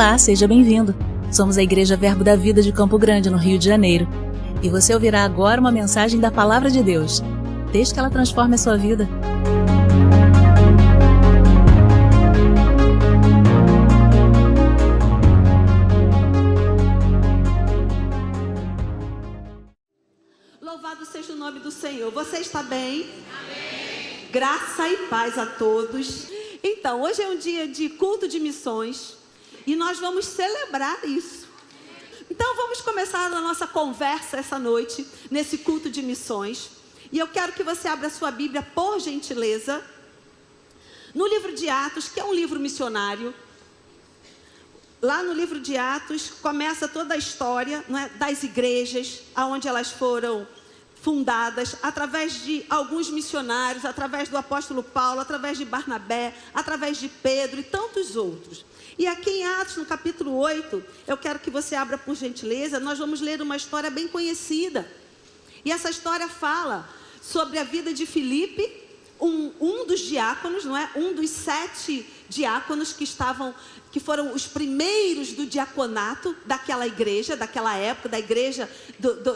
Olá, seja bem-vindo. Somos a Igreja Verbo da Vida de Campo Grande, no Rio de Janeiro. E você ouvirá agora uma mensagem da Palavra de Deus. Desde que ela transforme a sua vida. Louvado seja o nome do Senhor. Você está bem? Amém. Graça e paz a todos. Então, hoje é um dia de culto de missões e nós vamos celebrar isso. Então, vamos começar a nossa conversa essa noite, nesse culto de missões. E eu quero que você abra a sua Bíblia, por gentileza, no livro de Atos, que é um livro missionário. Lá no livro de Atos começa toda a história, não é, das igrejas, aonde elas foram fundadas, através de alguns missionários, através do apóstolo Paulo, através de Barnabé, através de Pedro e tantos outros. E aqui em Atos, no capítulo 8, eu quero que você abra por gentileza, nós vamos ler uma história bem conhecida. E essa história fala sobre a vida de Filipe, um dos diáconos, não é? Um dos 7 diáconos que foram os primeiros do diaconato daquela igreja, daquela época, da igreja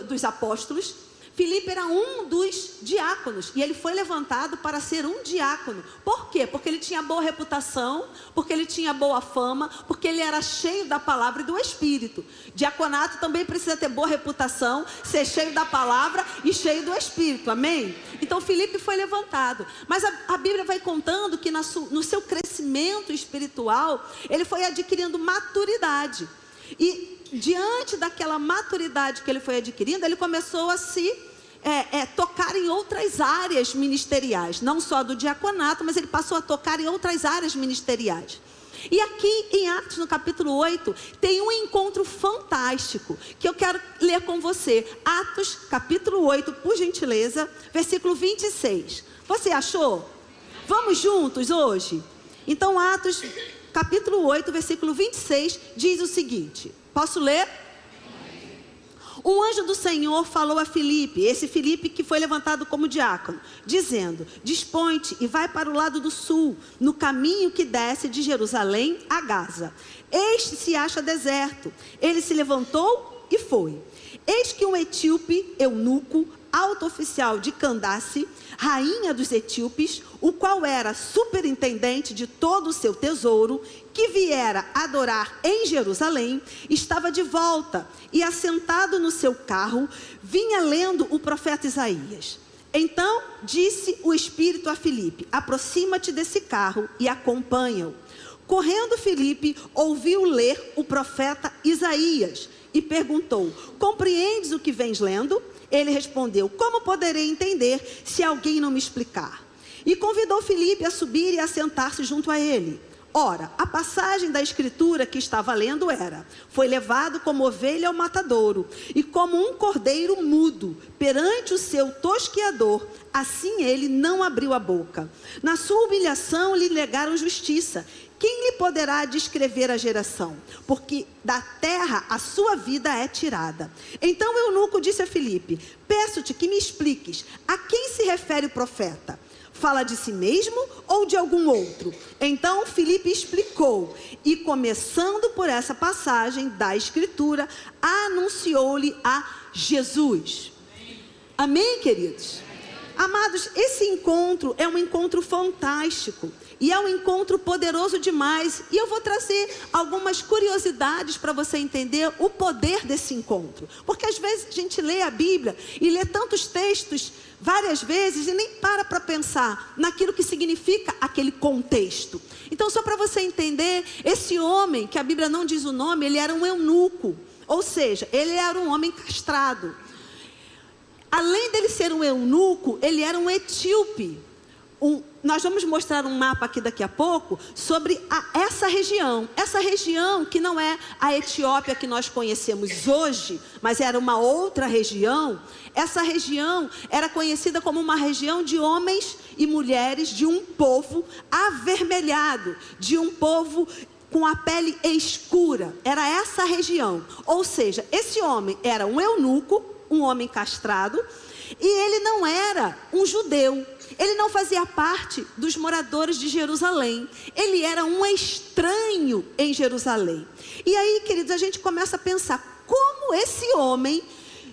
dos apóstolos. Filipe era um dos diáconos e ele foi levantado para ser um diácono. Por quê? Porque ele tinha boa reputação, porque ele tinha boa fama, porque ele era cheio da palavra e do Espírito. Diaconato também precisa ter boa reputação, ser cheio da palavra e cheio do Espírito, amém? Então Filipe foi levantado, mas a Bíblia vai contando que no seu crescimento espiritual, ele foi adquirindo maturidade. E diante daquela maturidade que ele foi adquirindo, ele começou a se tocar em outras áreas ministeriais. Não só do diaconato, mas ele passou a tocar em outras áreas ministeriais. E aqui em Atos, no capítulo 8, tem um encontro fantástico que eu quero ler com você. Atos, capítulo 8, por gentileza, versículo 26. Você achou? Vamos juntos hoje? Então, Atos, capítulo 8, versículo 26, diz o seguinte. Posso ler? Um anjo do Senhor falou a Filipe, esse Filipe que foi levantado como diácono, dizendo: dispõe-te e vai para o lado do sul, no caminho que desce de Jerusalém a Gaza. Este se acha deserto. Ele se levantou e foi. Eis que um etíope, eunuco, alto oficial de Candace, rainha dos etíopes, o qual era superintendente de todo o seu tesouro, que viera adorar em Jerusalém, estava de volta e assentado no seu carro, vinha lendo o profeta Isaías. Então disse o Espírito a Filipe: aproxima-te desse carro e acompanha-o. Correndo Filipe, ouviu ler o profeta Isaías e perguntou: compreendes o que vens lendo? Ele respondeu: como poderei entender se alguém não me explicar? E convidou Filipe a subir e a sentar-se junto a ele. Ora, a passagem da escritura que estava lendo era: foi levado como ovelha ao matadouro, e como um cordeiro mudo perante o seu tosqueador, assim ele não abriu a boca. Na sua humilhação lhe negaram justiça. Quem lhe poderá descrever a geração? Porque da terra a sua vida é tirada. Então o eunuco disse a Filipe: peço-te que me expliques, a quem se refere o profeta? Fala de si mesmo ou de algum outro? Então Filipe explicou, e começando por essa passagem da escritura, anunciou-lhe a Jesus. Amém, queridos? Amados, esse encontro é um encontro fantástico. E é um encontro poderoso demais. E eu vou trazer algumas curiosidades para você entender o poder desse encontro. Porque às vezes a gente lê a Bíblia e lê tantos textos várias vezes e nem para pensar naquilo que significa aquele contexto. Então, só para você entender, esse homem, que a Bíblia não diz o nome, ele era um eunuco. Ou seja, ele era um homem castrado. Além dele ser um eunuco, ele era um etíope. Nós vamos mostrar um mapa aqui daqui a pouco sobre essa região que não é a Etiópia que nós conhecemos hoje, mas era uma outra região. Essa região era conhecida como uma região de homens e mulheres de um povo avermelhado, de um povo com a pele escura. Era essa região. Ou seja, esse homem era um eunuco, um homem castrado, E ele não era um judeu. Ele não fazia parte dos moradores de Jerusalém. Ele era um estranho em Jerusalém. E aí, queridos, a gente começa a pensar como esse homem,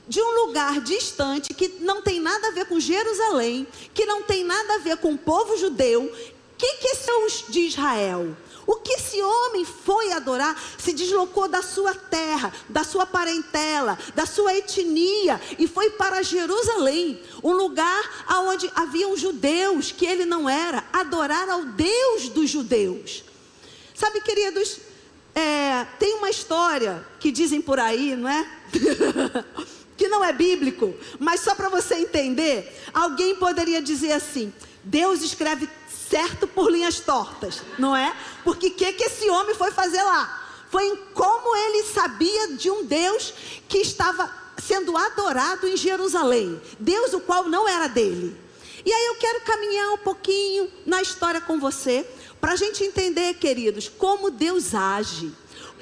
de um lugar distante, que não tem nada a ver com Jerusalém, que não tem nada a ver com o povo judeu, que são os de Israel? O que esse homem foi adorar? Se deslocou da sua terra, da sua parentela, da sua etnia e foi para Jerusalém, um lugar onde haviam judeus que ele não era, adorar ao Deus dos judeus. Sabe, queridos, tem uma história que dizem por aí, não é? Que não é bíblico, mas só para você entender, alguém poderia dizer assim: Deus escreve certo por linhas tortas, não é? Porque o que esse homem foi fazer lá? Foi em como ele sabia de um Deus que estava sendo adorado em Jerusalém, Deus o qual não era dele. E aí eu quero caminhar um pouquinho na história com você, para a gente entender, queridos, como Deus age,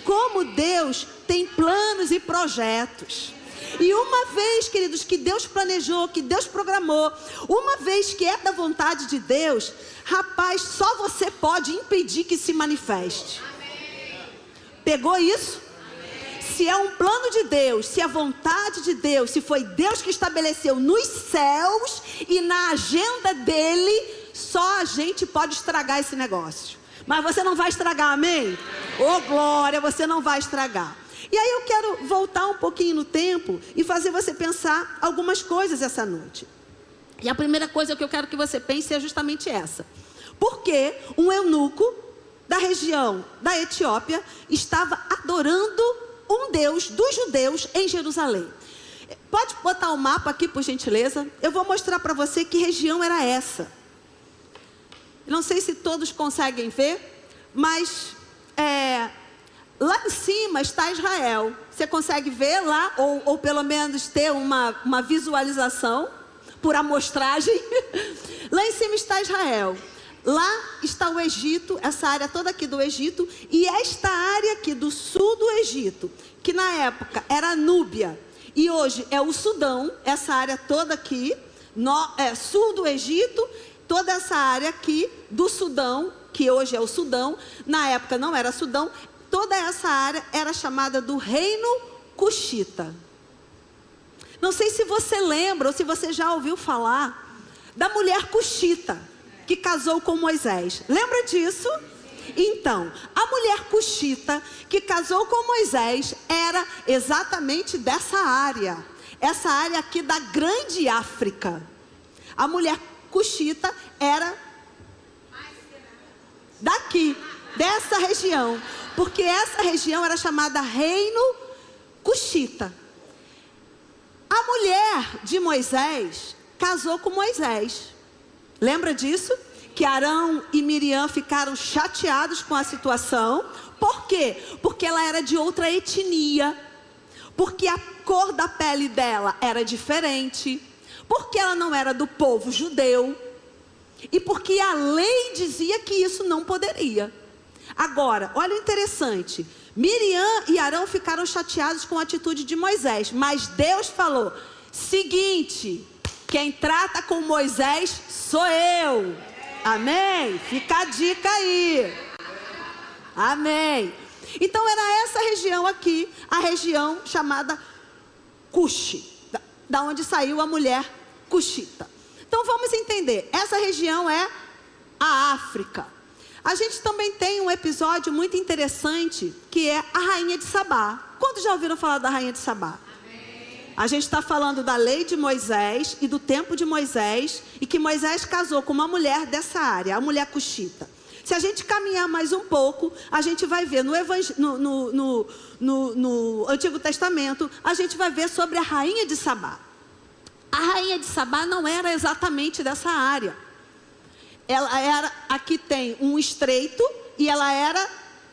como Deus tem planos e projetos. E uma vez, queridos, que Deus planejou, que Deus programou, uma vez que é da vontade de Deus, rapaz, só você pode impedir que se manifeste. Pegou isso? Se é um plano de Deus, se é vontade de Deus, se foi Deus que estabeleceu nos céus e na agenda dele, só a gente pode estragar esse negócio. Mas você não vai estragar, amém? Ô glória, você não vai estragar. E aí eu quero voltar um pouquinho no tempo e fazer você pensar algumas coisas essa noite. E a primeira coisa que eu quero que você pense é justamente essa. Por que um eunuco da região da Etiópia estava adorando um Deus dos judeus em Jerusalém? Pode botar o mapa aqui, por gentileza? Eu vou mostrar para você que região era essa. Não sei se todos conseguem ver, mas lá em cima está Israel. Você consegue ver lá, ou pelo menos ter uma visualização por amostragem. Lá em cima está Israel. Lá está o Egito, essa área toda aqui do Egito. E esta área aqui do sul do Egito, que na época era a Núbia, e hoje é o Sudão, essa área toda aqui, sul do Egito, toda essa área aqui do Sudão, que hoje é o Sudão, na época não era Sudão, toda essa área era chamada do Reino Cuxita. Não sei se você lembra ou se você já ouviu falar da mulher Cuxita, que casou com Moisés. Lembra disso? Então, a mulher Cuxita que casou com Moisés era exatamente dessa área. Essa área aqui da grande África. A mulher Cuxita era daqui, dessa região. Porque essa região era chamada Reino Cuxita. A mulher de Moisés casou com Moisés. Lembra disso? Que Arão e Miriam ficaram chateados com a situação. Por quê? Porque ela era de outra etnia. Porque a cor da pele dela era diferente. Porque ela não era do povo judeu. E porque a lei dizia que isso não poderia. Agora, olha o interessante. Miriam e Arão ficaram chateados com a atitude de Moisés. Mas Deus falou: seguinte, quem trata com Moisés sou eu. Amém? Fica a dica aí. Amém. Então era essa região aqui, a região chamada Cuxi, da onde saiu a mulher Cuxita. Então vamos entender, essa região é a África. A gente também tem um episódio muito interessante, que é a rainha de Sabá. Quantos já ouviram falar da rainha de Sabá? A gente está falando da lei de Moisés e do tempo de Moisés, e que Moisés casou com uma mulher dessa área, a mulher Cuxita. Se a gente caminhar mais um pouco, a gente vai ver no Antigo Testamento, a gente vai ver sobre a rainha de Sabá. A rainha de Sabá não era exatamente dessa área. Ela era, aqui tem um estreito, e ela era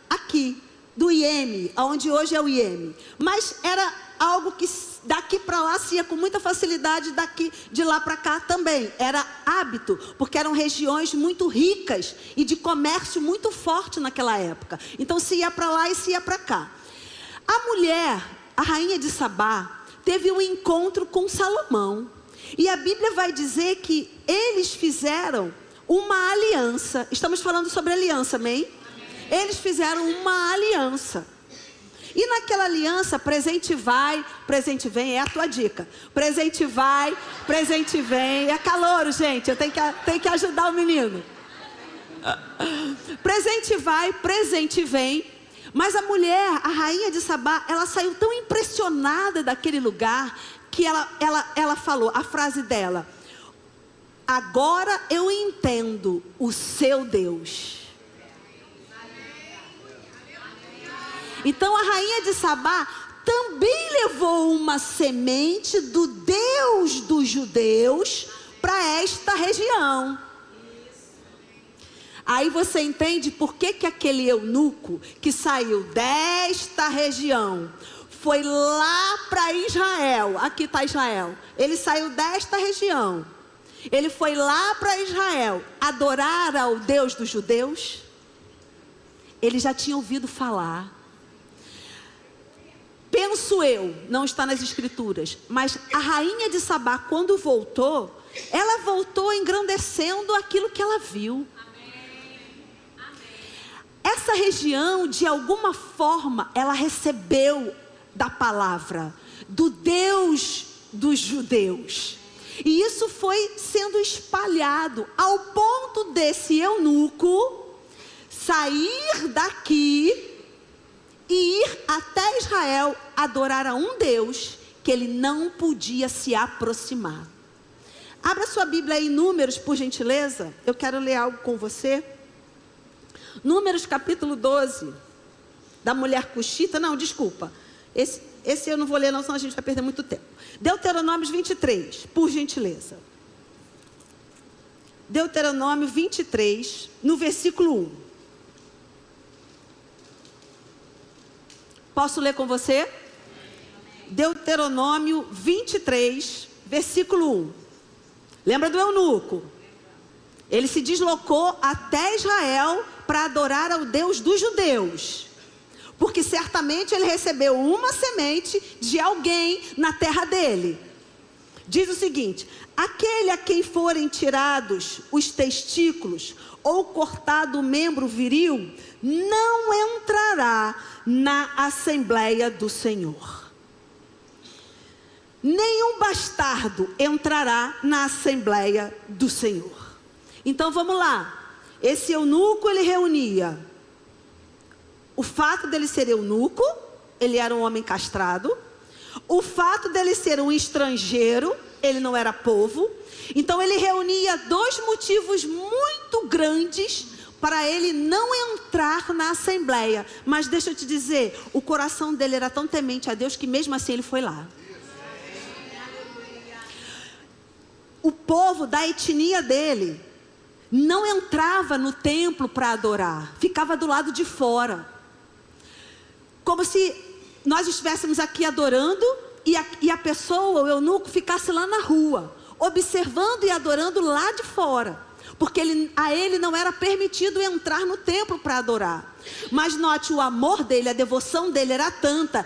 aqui, do Iêmen, onde hoje é o Iêmen. Mas era algo que daqui para lá se ia com muita facilidade, daqui de lá para cá também. Era hábito, porque eram regiões muito ricas e de comércio muito forte naquela época. Então se ia para lá e se ia para cá. A mulher, a rainha de Sabá, teve um encontro com Salomão. E a Bíblia vai dizer que eles fizeram uma aliança. Estamos falando sobre aliança, amém? Eles fizeram uma aliança. E naquela aliança, presente vai, presente vem, é a tua dica. Presente vai, presente vem. É calouro, gente, eu tenho que ajudar o menino. Presente vai, presente vem. Mas a mulher, a rainha de Sabá, ela saiu tão impressionada daquele lugar que ela falou, a frase dela: agora eu entendo o seu Deus. Então a rainha de Sabá também levou uma semente do Deus dos judeus para esta região. Aí você entende por que aquele eunuco que saiu desta região foi lá para Israel. Aqui está Israel. Ele saiu desta região. Ele foi lá para Israel adorar ao Deus dos judeus. Ele já tinha ouvido falar. Penso eu, não está nas escrituras, mas a rainha de Sabá, quando voltou, ela voltou engrandecendo aquilo que ela viu. Essa região, de alguma forma, ela recebeu da palavra, do Deus dos judeus. E isso foi sendo espalhado, ao ponto desse eunuco sair daqui e ir até Israel adorar a um Deus que ele não podia se aproximar. Abra sua Bíblia aí em Números, por gentileza. Eu quero ler algo com você. Números capítulo 12, da mulher cuxita. Não, desculpa. Esse eu não vou ler não, senão a gente vai perder muito tempo. Deuteronômio 23, por gentileza. Deuteronômio 23, no versículo 1. Posso ler com você? Deuteronômio 23, versículo 1. Lembra do eunuco? Ele se deslocou até Israel para adorar ao Deus dos judeus. Porque certamente ele recebeu uma semente de alguém na terra dele. Diz o seguinte: aquele a quem forem tirados os testículos ou cortado o membro viril, não entrará na Assembleia do Senhor. Nenhum bastardo entrará na Assembleia do Senhor. Então vamos lá. Esse eunuco, ele reunia o fato dele ser eunuco, ele era um homem castrado. O fato dele ser um estrangeiro, ele não era povo. Então ele reunia dois motivos muito grandes para ele não entrar na Assembleia. Mas deixa eu te dizer, o coração dele era tão temente a Deus que mesmo assim ele foi lá. O povo da etnia dele não entrava no templo para adorar, ficava do lado de fora. Como se nós estivéssemos aqui adorando e a pessoa, o eunuco, ficasse lá na rua, observando e adorando lá de fora. Porque a ele não era permitido entrar no templo para adorar. Mas note, o amor dele, a devoção dele era tanta,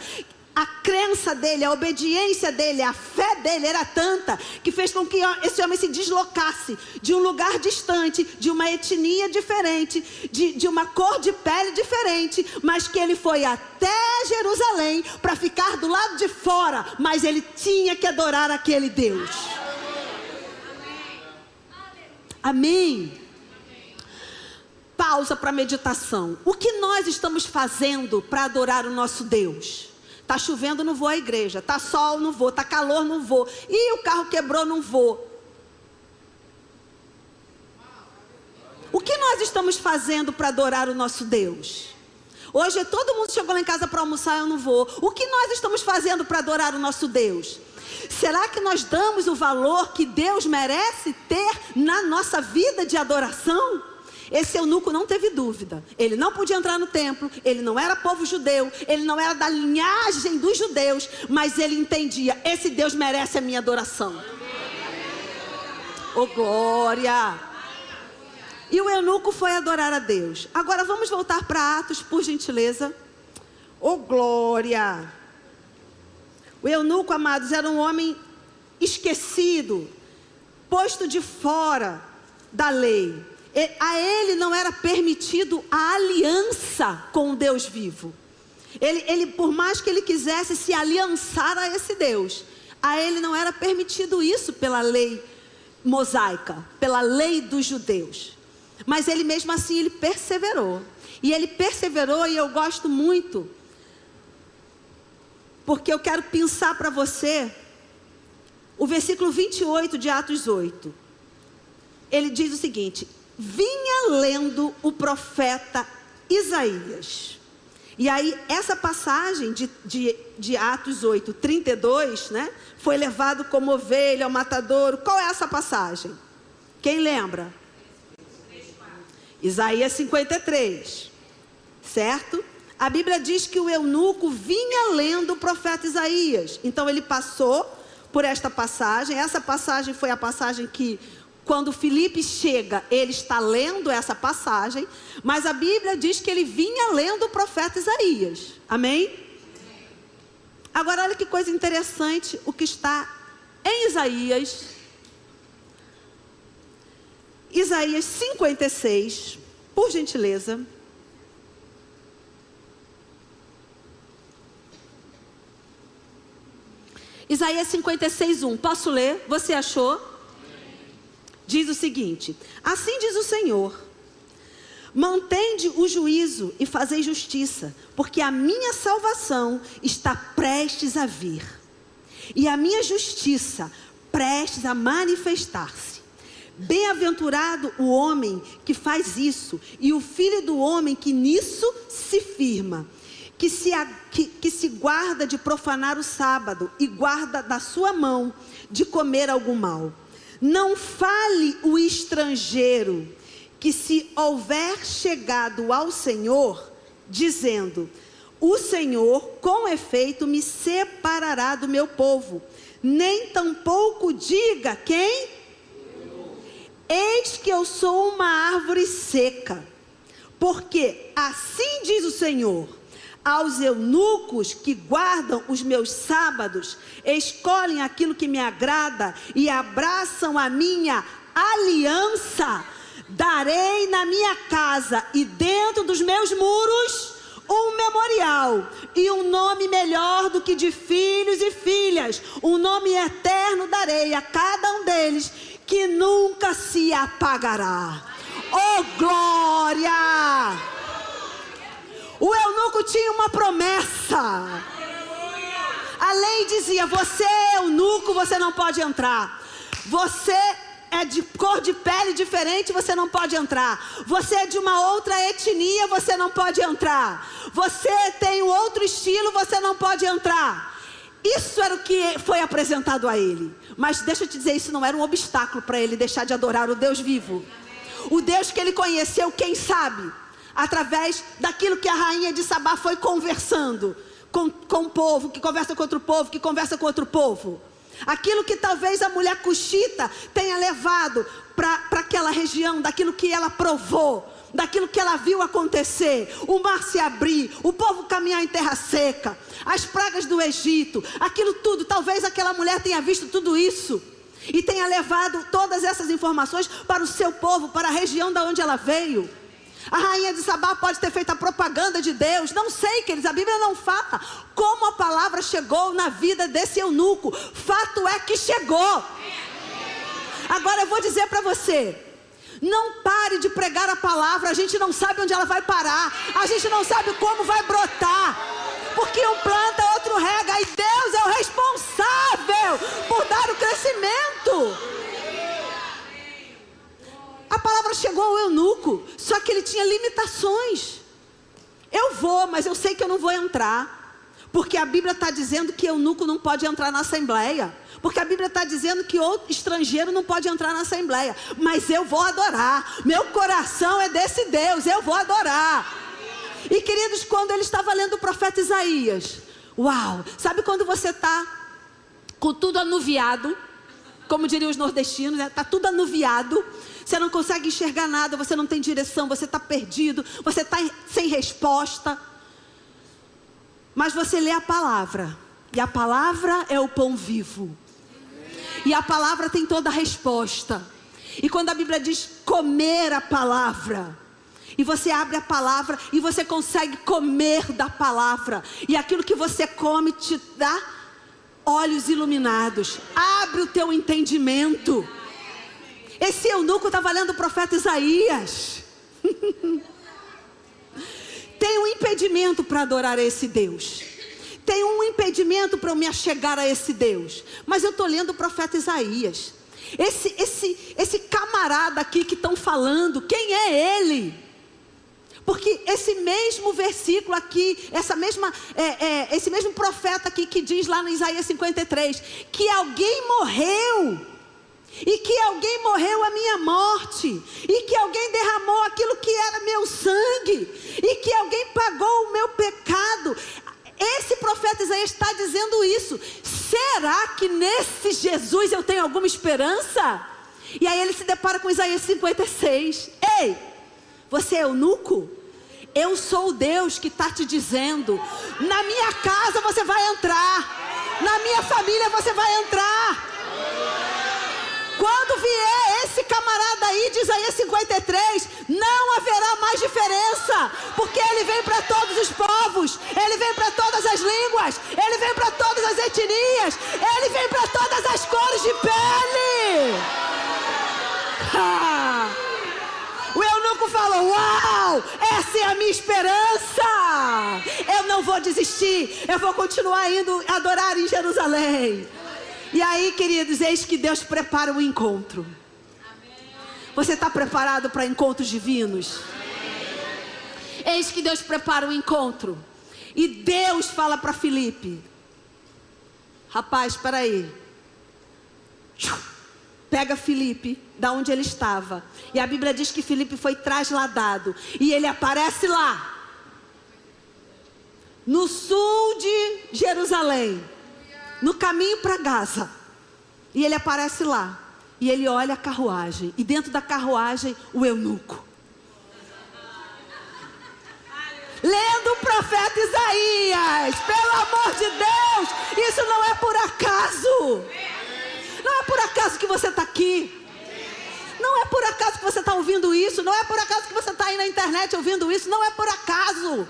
a crença dele, a obediência dele, a fé dele era tanta, que fez com que esse homem se deslocasse de um lugar distante, de uma etnia diferente, de uma cor de pele diferente, mas que ele foi até Jerusalém para ficar do lado de fora, mas ele tinha que adorar aquele Deus. Amém? Pausa para meditação. O que nós estamos fazendo para adorar o nosso Deus? Tá chovendo, não vou à igreja. Tá sol, não vou. Tá calor, não vou. E o carro quebrou, não vou. O que nós estamos fazendo para adorar o nosso Deus? Hoje todo mundo chegou lá em casa para almoçar, eu não vou. O que nós estamos fazendo para adorar o nosso Deus? Será que nós damos o valor que Deus merece ter na nossa vida de adoração? Esse eunuco não teve dúvida. Ele não podia entrar no templo, ele não era povo judeu, ele não era da linhagem dos judeus, mas ele entendia, esse Deus merece a minha adoração. Oh, glória! E o eunuco foi adorar a Deus. Agora vamos voltar para Atos, por gentileza. Oh, glória! O eunuco, amados, era um homem esquecido. posto de fora da lei. A ele não era permitido a aliança com o Deus vivo. Ele, por mais que ele quisesse se aliançar a esse Deus, a ele não era permitido isso pela lei mosaica, pela lei dos judeus. Mas ele mesmo assim, ele perseverou. E ele perseverou, e eu gosto muito, porque eu quero pensar para você o versículo 28 de Atos 8. Ele diz o seguinte: vinha lendo o profeta Isaías. E aí, essa passagem de Atos 8, 32, né? Foi levado como ovelha ao matadouro. Qual é essa passagem? Quem lembra? Isaías 53, certo? A Bíblia diz que o eunuco vinha lendo o profeta Isaías. Então ele passou por esta passagem. Essa passagem foi a passagem que, quando Filipe chega, ele está lendo essa passagem. Mas a Bíblia diz que ele vinha lendo o profeta Isaías. Amém? Agora olha que coisa interessante o que está em Isaías. Isaías 56, por gentileza. Isaías 56, 1. Posso ler? Você achou? Diz o seguinte: assim diz o Senhor: mantende o juízo e fazei justiça, porque a minha salvação está prestes a vir, e a minha justiça prestes a manifestar-se. Bem-aventurado o homem que faz isso, e o filho do homem que nisso se firma, que se guarda de profanar o sábado, e guarda da sua mão de comer algum mal. Não fale o estrangeiro, que se houver chegado ao Senhor, dizendo: o Senhor com efeito me separará do meu povo. Nem tampouco diga quem? Eis que eu sou uma árvore seca. Porque assim diz o Senhor: aos eunucos que guardam os meus sábados, escolhem aquilo que me agrada e abraçam a minha aliança, darei na minha casa e dentro dos meus muros um memorial e um nome melhor do que de filhos e filhas. Um nome eterno darei a cada um deles, que nunca se apagará. Oh, glória! O eunuco tinha uma promessa. A lei dizia: você é eunuco, você não pode entrar. Você é de cor de pele diferente, você não pode entrar. Você é de uma outra etnia, você não pode entrar. Você tem um outro estilo, você não pode entrar. Isso era o que foi apresentado a ele. Mas deixa eu te dizer, isso não era um obstáculo para ele deixar de adorar o Deus vivo. O Deus que ele conheceu, quem sabe, através daquilo que a rainha de Sabá foi conversando com o povo, que conversa com outro povo, que conversa com outro povo. Aquilo que talvez a mulher cuxita tenha levado para aquela região, daquilo que ela provou, daquilo que ela viu acontecer, o mar se abrir, o povo caminhar em terra seca, as pragas do Egito, aquilo tudo. Talvez aquela mulher tenha visto tudo isso e tenha levado todas essas informações para o seu povo, para a região da onde ela veio. A rainha de Sabá pode ter feito a propaganda de Deus, não sei, queridos, a Bíblia não fala como a palavra chegou na vida desse eunuco. Fato é que chegou. Agora eu vou dizer para você: não pare de pregar a palavra. A gente não sabe onde ela vai parar, a gente não sabe como vai brotar, porque um planta, outro rega, e Deus é o responsável por dar o crescimento. A palavra chegou ao eunuco, só que ele tinha limitações. Eu vou, mas eu sei que eu não vou entrar, porque a Bíblia está dizendo que eunuco não pode entrar na assembleia, porque a Bíblia está dizendo que outro estrangeiro não pode entrar na assembleia. Mas eu vou adorar, meu coração é desse Deus, eu vou adorar. E queridos, quando ele estava lendo o profeta Isaías, uau, sabe quando você está com tudo anuviado, como diriam os nordestinos, né? Está tudo anuviado, você não consegue enxergar nada, você não tem direção, você está perdido, você está sem resposta. Mas você lê a palavra, e a palavra é o pão vivo. E a palavra tem toda a resposta. E quando a Bíblia diz comer a palavra, e você abre a palavra e você consegue comer da palavra, e aquilo que você come te dá olhos iluminados, abre o teu entendimento. Esse eunuco estava lendo o profeta Isaías. Tem um impedimento para adorar a esse Deus. Tem um impedimento para eu me achegar a esse Deus. Mas eu estou lendo o profeta Isaías. Esse camarada aqui que estão falando, quem é ele? Porque esse mesmo versículo aqui, esse mesmo profeta aqui que diz lá no Isaías 53, que alguém morreu, e que alguém morreu a minha morte, e que alguém derramou aquilo que era meu sangue, e que alguém pagou o meu pecado. Esse profeta Isaías está dizendo isso. Será que nesse Jesus eu tenho alguma esperança? E aí ele se depara com Isaías 56. Ei, você é eunuco? Eu sou o Deus que está te dizendo: na minha casa você vai entrar, na minha família você vai entrar. Quando vier esse camarada aí de Isaías 53, não haverá mais diferença, porque ele vem para todos os povos, ele vem para todas as línguas, ele vem para todas as etnias, ele vem para todas as cores de pele. O eunuco falou: uau, essa é a minha esperança, eu não vou desistir, eu vou continuar indo adorar em Jerusalém. E aí, queridos, eis que Deus prepara o encontro. Você está preparado para encontros divinos? Eis que Deus prepara o encontro. E Deus fala para Filipe: rapaz, espera aí. Pega Filipe, da onde ele estava. E a Bíblia diz que Filipe foi trasladado. E ele aparece lá, no sul de Jerusalém, no caminho para Gaza. E ele aparece lá, e ele olha a carruagem, e dentro da carruagem o eunuco, lendo o profeta Isaías. Pelo amor de Deus, isso não é por acaso. Não é por acaso que você está aqui. Não é por acaso que você está ouvindo isso. Não é por acaso que você está aí na internet ouvindo isso. Não é por acaso.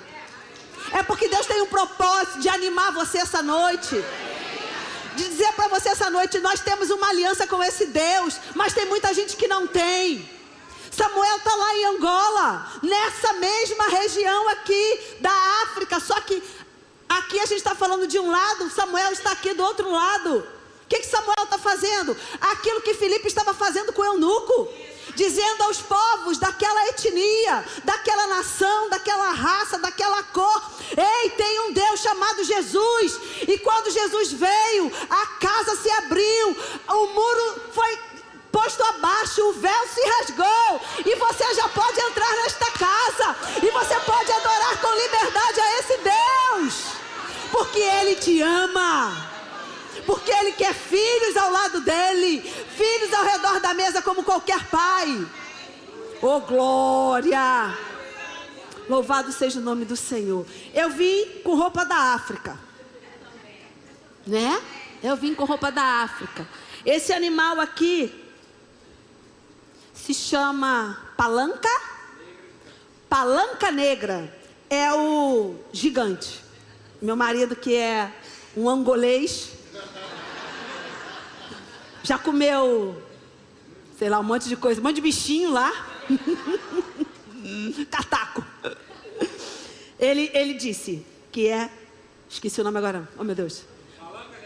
É porque Deus tem um propósito de animar você essa noite, de dizer para você essa noite: nós temos uma aliança com esse Deus, mas tem muita gente que não tem. Samuel está lá em Angola, nessa mesma região aqui da África, só que aqui a gente está falando de um lado, Samuel está aqui do outro lado. O que Samuel está fazendo? Aquilo que Filipe estava fazendo com o eunuco, dizendo aos povos daquela etnia, daquela nação, daquela raça, daquela cor: ei, tem um Deus chamado Jesus. E quando Jesus veio, a casa se abriu, o muro foi posto abaixo, o véu se rasgou, e você já pode entrar nesta casa, e você pode adorar com liberdade a esse Deus, porque Ele te ama, porque Ele quer filhos ao lado dEle, filhos ao redor da mesa como qualquer pai. Oh, glória! Louvado seja o nome do Senhor. Eu vim com roupa da África, né? Eu vim com roupa da África. Esse animal aqui se chama palanca. Palanca negra. É o gigante. Meu marido, que é um angolês, já comeu, sei lá, um monte de coisa, um monte de bichinho lá. Cataco. Ele disse que é, esqueci o nome agora, oh meu Deus,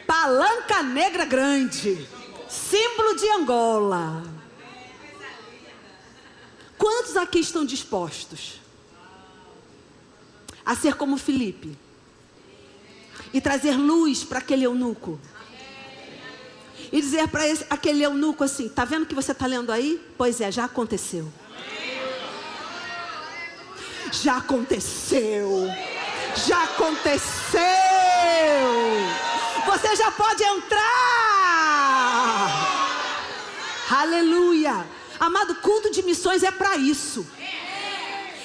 palanca negra grande, símbolo de Angola. Quantos aqui estão dispostos a ser como Filipe e trazer luz para aquele eunuco? E dizer para aquele eunuco assim: tá vendo o que você está lendo aí? Pois é, já aconteceu. Já aconteceu. Já aconteceu. Você já pode entrar. Aleluia. Amado, culto de missões é para isso.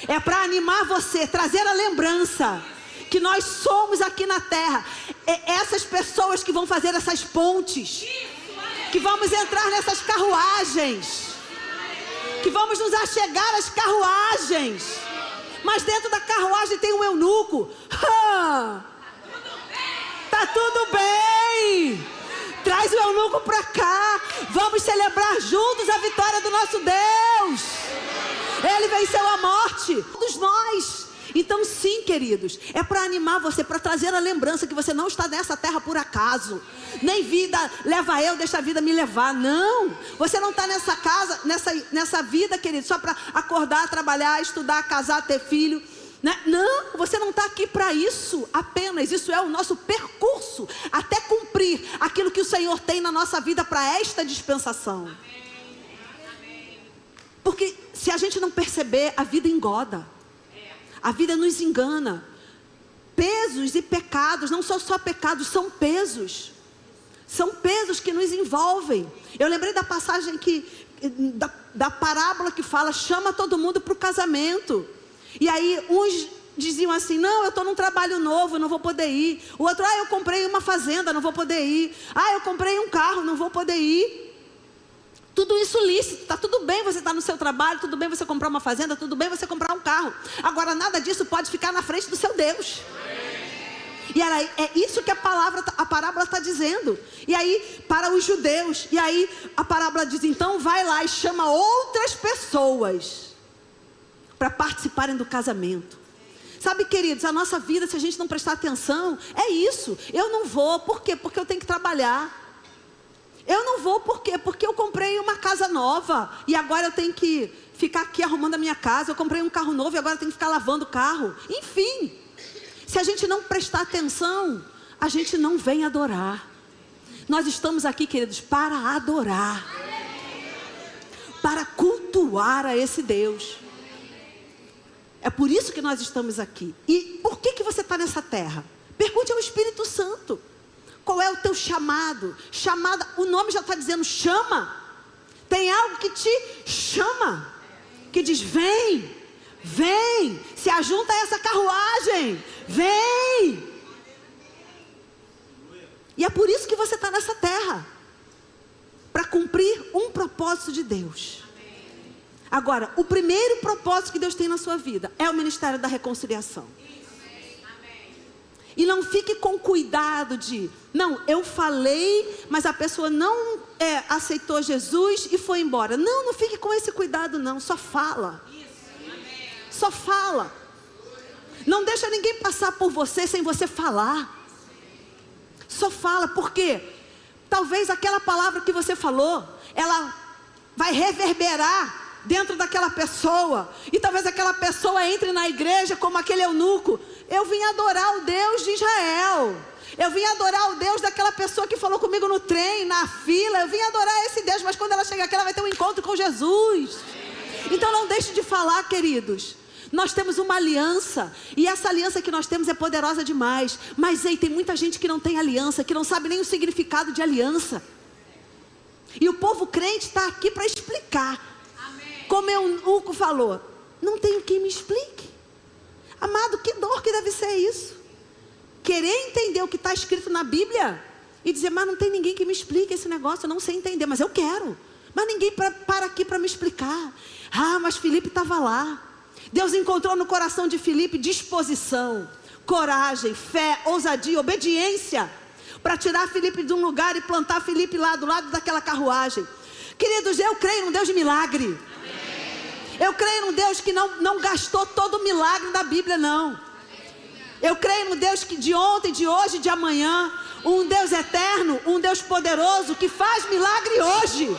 É para animar você, trazer a lembrança que nós somos aqui na terra. É essas pessoas que vão fazer essas pontes. Que vamos entrar nessas carruagens. Que vamos nos achegar às carruagens. Mas dentro da carruagem tem um eunuco. Tá tudo bem. Traz o eunuco para cá. Vamos celebrar juntos a vitória do nosso Deus. Ele venceu a morte. Todos nós. Então sim, queridos, é para animar você, para trazer a lembrança que você não está nessa terra por acaso. Nem vida leva eu, deixa a vida me levar. Não, você não está nessa casa, nessa vida, querido, só para acordar, trabalhar, estudar, casar, ter filho, né? Não, você não está aqui para isso apenas. Isso é o nosso percurso até cumprir aquilo que o Senhor tem na nossa vida para esta dispensação. Porque se a gente não perceber, a vida engoda. A vida nos engana. Pesos e pecados, não são só pecados, são pesos. São pesos que nos envolvem. Eu lembrei da passagem da parábola que fala, chama todo mundo para o casamento. E aí uns diziam assim, não, eu estou num trabalho novo, não vou poder ir. O outro, eu comprei uma fazenda, não vou poder ir. Eu comprei um carro, não vou poder ir. Tudo isso lícito, está tudo bem você estar no seu trabalho, tudo bem você comprar uma fazenda, tudo bem você comprar um carro. Agora nada disso pode ficar na frente do seu Deus. E é isso que a parábola está dizendo. E aí, para os judeus, e aí a parábola diz, então vai lá e chama outras pessoas para participarem do casamento. Sabe, queridos, a nossa vida, se a gente não prestar atenção, é isso. Eu não vou, por quê? Porque eu tenho que trabalhar. Eu não vou, por quê? Porque eu comprei uma casa nova e agora eu tenho que ficar aqui arrumando a minha casa. Eu comprei um carro novo e agora eu tenho que ficar lavando o carro. Enfim, se a gente não prestar atenção, a gente não vem adorar. Nós estamos aqui, queridos, para adorar, para cultuar a esse Deus. É por isso que nós estamos aqui. E por que você está nessa terra? Pergunte ao Espírito Santo. Qual é o teu chamado? Chamada, o nome já está dizendo chama. Tem algo que te chama, que diz vem, vem, se ajunta a essa carruagem, vem. E é por isso que você está nessa terra, para cumprir um propósito de Deus. Agora, o primeiro propósito que Deus tem na sua vida é o ministério da reconciliação. E não fique com cuidado de, não, eu falei, mas a pessoa não aceitou Jesus e foi embora. Não, não fique com esse cuidado não, só fala. Só fala. Não deixa ninguém passar por você sem você falar. Só fala, porque talvez aquela palavra que você falou, ela vai reverberar dentro daquela pessoa, e talvez aquela pessoa entre na igreja como aquele eunuco. Eu vim adorar o Deus de Israel, eu vim adorar o Deus daquela pessoa que falou comigo no trem, na fila, eu vim adorar esse Deus, mas quando ela chegar aqui ela vai ter um encontro com Jesus. Então não deixe de falar, queridos. Nós temos uma aliança, e essa aliança que nós temos é poderosa demais. Mas tem muita gente que não tem aliança, que não sabe nem o significado de aliança. E o povo crente está aqui para explicar. Como o eunuco falou, não tenho quem me explique. Amado, que dor que deve ser isso. Querer entender o que está escrito na Bíblia e dizer, mas não tem ninguém que me explique esse negócio, eu não sei entender, mas eu quero. Mas ninguém para aqui para me explicar. Mas Filipe estava lá. Deus encontrou no coração de Filipe disposição, coragem, fé, ousadia, obediência, para tirar Filipe de um lugar e plantar Filipe lá do lado daquela carruagem. Queridos, eu creio num Deus de milagre. Eu creio num Deus que não gastou todo o milagre da Bíblia, não. Eu creio num Deus que de ontem, de hoje, de amanhã, um Deus eterno, um Deus poderoso, que faz milagre hoje.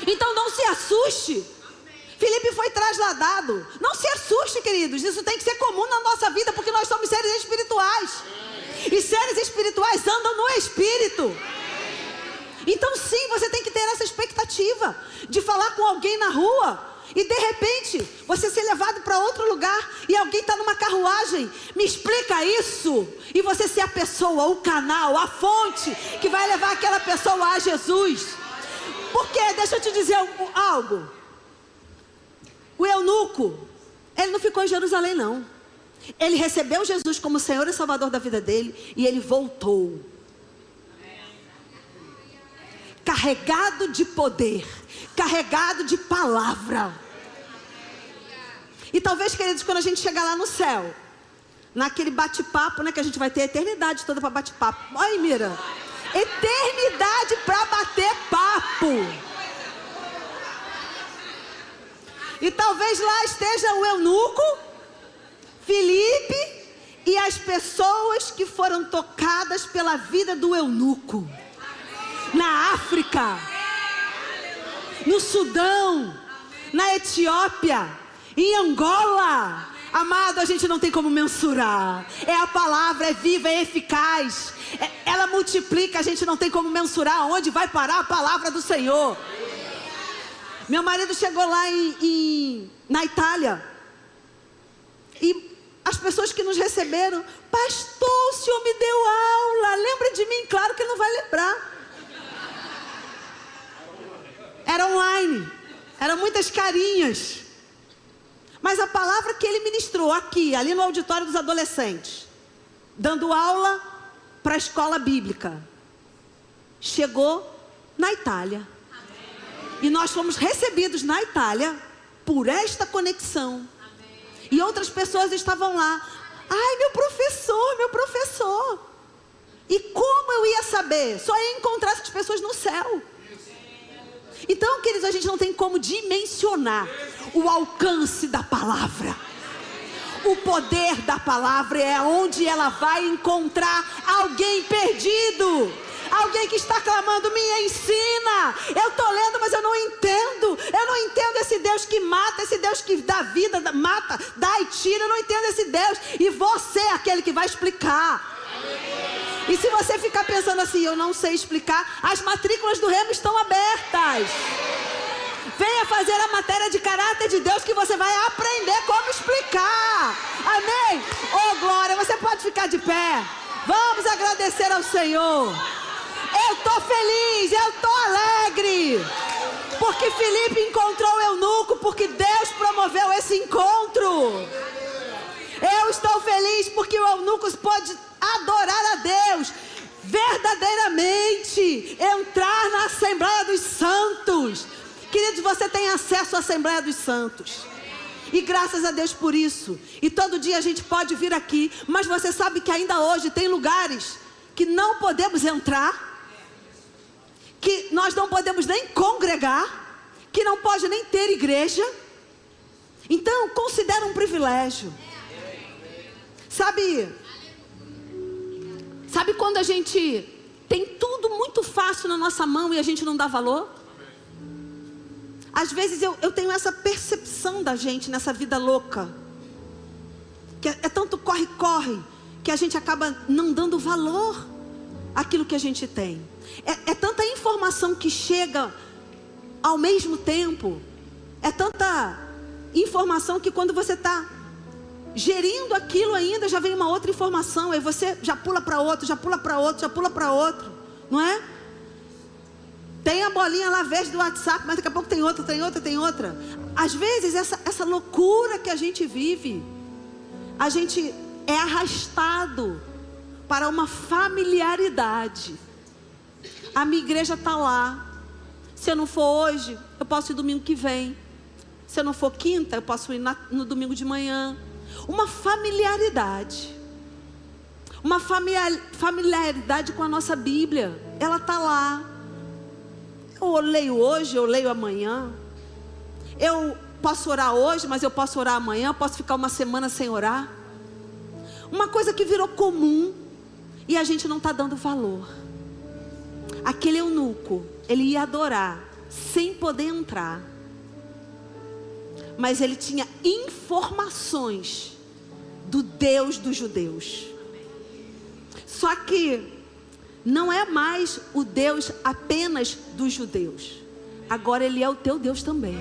Então não se assuste. Filipe foi trasladado. Não se assuste, queridos. Isso tem que ser comum na nossa vida, porque nós somos seres espirituais. E seres espirituais andam no Espírito. Então sim, você tem que ter essa expectativa de falar com alguém na rua e de repente você ser levado para outro lugar e alguém está numa carruagem. Me explica isso. E você ser a pessoa, o canal, a fonte que vai levar aquela pessoa a Jesus. Porque, deixa eu te dizer algo. O eunuco, ele não ficou em Jerusalém não. Ele recebeu Jesus como Senhor e Salvador da vida dele e ele voltou. carregado de poder, carregado de palavra. E talvez, queridos, quando a gente chegar lá no céu, naquele bate-papo, né, que a gente vai ter a eternidade toda para bate-papo. Olha, Mira, eternidade para bater papo. E talvez lá esteja o eunuco, Filipe e as pessoas que foram tocadas pela vida do eunuco. Na África, no Sudão, na Etiópia, em Angola. Amado, a gente não tem como mensurar. É a palavra, é viva, é eficaz. Ela multiplica, a gente não tem como mensurar onde vai parar a palavra do Senhor. Meu marido chegou lá na Itália. E as pessoas que nos receberam: pastor, o senhor me deu aula, lembra de mim? Claro que ele não vai lembrar. Era online, eram muitas carinhas. Mas a palavra que ele ministrou aqui, ali no auditório dos adolescentes, dando aula para a escola bíblica, chegou na Itália. E nós fomos recebidos na Itália por esta conexão. E outras pessoas estavam lá. Ai, meu professor, meu professor. E como eu ia saber? Só ia encontrar essas pessoas no céu. Então, queridos, a gente não tem como dimensionar o alcance da palavra. O poder da palavra é onde ela vai encontrar alguém perdido. Alguém que está clamando: me ensina. Eu estou lendo, mas eu não entendo. Eu não entendo esse Deus que mata, esse Deus que dá vida, mata, dá e tira. Eu não entendo esse Deus. E você é aquele que vai explicar. E se você ficar pensando assim: eu não sei explicar, as matrículas do Rema estão abertas. Venha fazer a matéria de caráter de Deus, que você vai aprender como explicar. Amém? Oh, glória, você pode ficar de pé. Vamos agradecer ao Senhor. Eu estou feliz, eu estou alegre. Porque Filipe encontrou o eunuco, porque Deus promoveu esse encontro. Eu estou feliz porque o eunuco pode adorar a Deus verdadeiramente, entrar na Assembleia dos Santos. Queridos, você tem acesso à Assembleia dos Santos. E graças a Deus por isso. E todo dia a gente pode vir aqui. Mas você sabe que ainda hoje tem lugares que não podemos entrar, que nós não podemos nem congregar, que não pode nem ter igreja. Então, considera um privilégio. Sabe quando a gente tem tudo muito fácil na nossa mão e a gente não dá valor? Às vezes eu tenho essa percepção da gente nessa vida louca, que é tanto corre-corre, que a gente acaba não dando valor àquilo que a gente tem. É tanta informação que chega ao mesmo tempo, é tanta informação que quando você está gerindo aquilo ainda, já vem uma outra informação, aí você já pula para outro, já pula para outro, já pula para outro, não é? Tem a bolinha lá verde do WhatsApp, mas daqui a pouco tem outra, tem outra, tem outra. Às vezes essa loucura que a gente vive, a gente é arrastado para uma familiaridade. A minha igreja está lá. Se eu não for hoje, eu posso ir domingo que vem. Se eu não for quinta, eu posso ir no domingo de manhã. Uma familiaridade. Uma familiaridade com a nossa Bíblia. Ela está lá. Eu leio hoje, eu leio amanhã. Eu posso orar hoje, mas eu posso orar amanhã. Eu posso ficar uma semana sem orar. Uma coisa que virou comum e a gente não está dando valor. Aquele eunuco, ele ia adorar sem poder entrar, mas ele tinha informações do Deus dos judeus. Só que não é mais o Deus apenas dos judeus. Agora ele é o teu Deus também.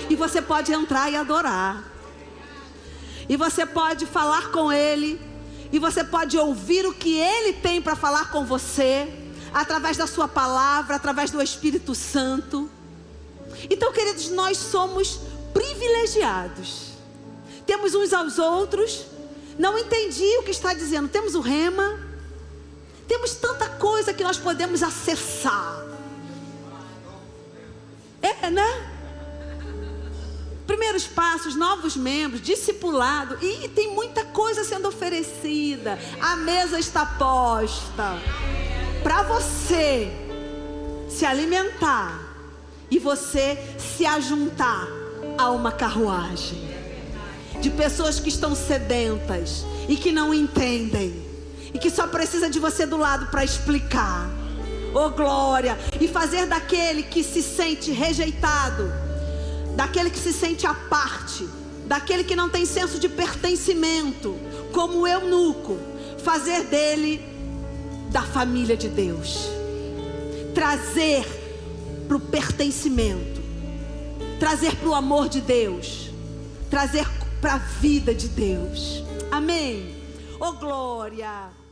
E você pode entrar e adorar. E você pode falar com ele. E você pode ouvir o que ele tem para falar com você, através da sua palavra, através do Espírito Santo. Então, queridos, nós somos privilegiados. Temos uns aos outros. Não entendi o que está dizendo. Temos o Rema. Temos tanta coisa que nós podemos acessar. né? Primeiros passos, novos membros, discipulado. E tem muita coisa sendo oferecida. A mesa está posta para você se alimentar e você se ajuntar a uma carruagem de pessoas que estão sedentas e que não entendem e que só precisa de você do lado para explicar. Oh glória! E fazer daquele que se sente rejeitado, daquele que se sente à parte, daquele que não tem senso de pertencimento, como o eunuco, fazer dele da família de Deus, trazer para o pertencimento, trazer para o amor de Deus, trazer para a vida de Deus. Amém. Oh glória!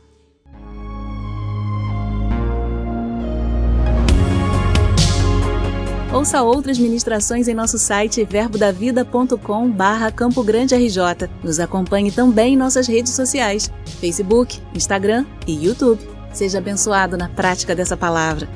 Ouça outras ministrações em nosso site verbodavida.com/Campo Grande RJ. Nos acompanhe também em nossas redes sociais, Facebook, Instagram e YouTube. Seja abençoado na prática dessa palavra.